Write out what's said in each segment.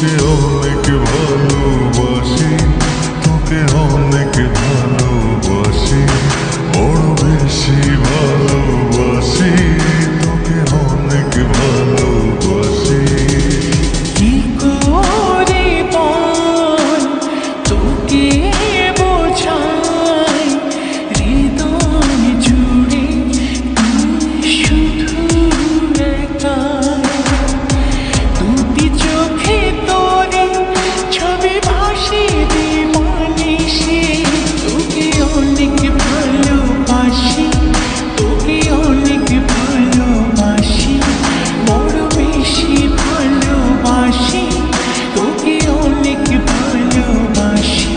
তোকে অনেক ভালোবাসি, তোকে অনেক ভালোবাসি, বড় বেশি ভালোবাসি, তোকে অনেক ভালোবাসি। কি করে বল তোকে বোঝাই, হৃদয় জুড়ে তুই শুধু একাই। দুটি চোখে তোরে ছবি ভাসে দিবানিশি, তোকে অনেক ভালোবাসি, তোকে অনেক ভালোবাসি, বড় বেশি ভালোবাসি, তোকে অনেক ভালোবাসি।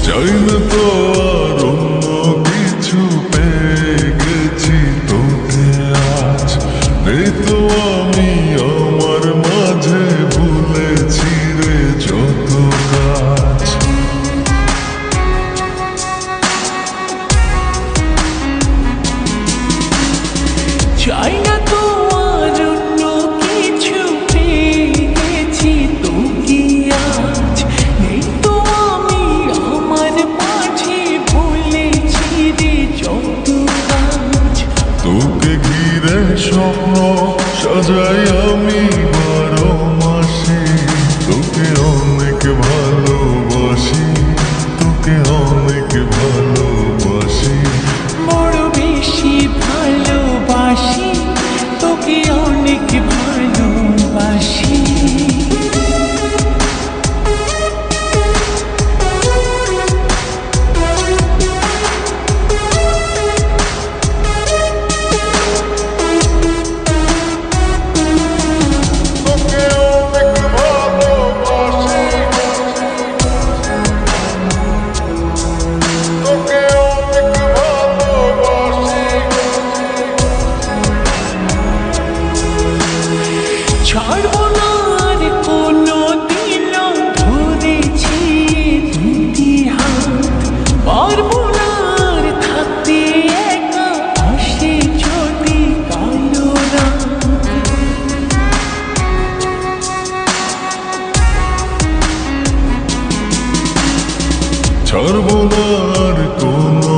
চাই না তো আর অন্য কিছু, পেয়ে গেছি তোকে আজ। নেই তো আমি আমার মাঝে, ভুলেছি রে যত কাজ। চাই না তো আর অন্য কিছু, পেয়ে গেছি তোকে আজ। নেই তো আমি আমার মাঝে, ভুলেছি রে যত কাজ। তোকে ঘিরে স্বপ্ন সাজাই আমি 12 মাসে, তোকে অনেক ভালোবাসি, তোকে অনেক ভালোবাসি, বড় বেশি ভালোবাসি, তোকে অনেক ভালোবাসি। তোকে অনেক ভালোবাসি, তোকে অনেক ভালোবাসি। ছাড়বো না আর কোনো দিন, ধরেছি দুটি হাত। পারবো না আর থাকতে একা, আসে যদি কালো রাত। ছাড়বো না আর কোনো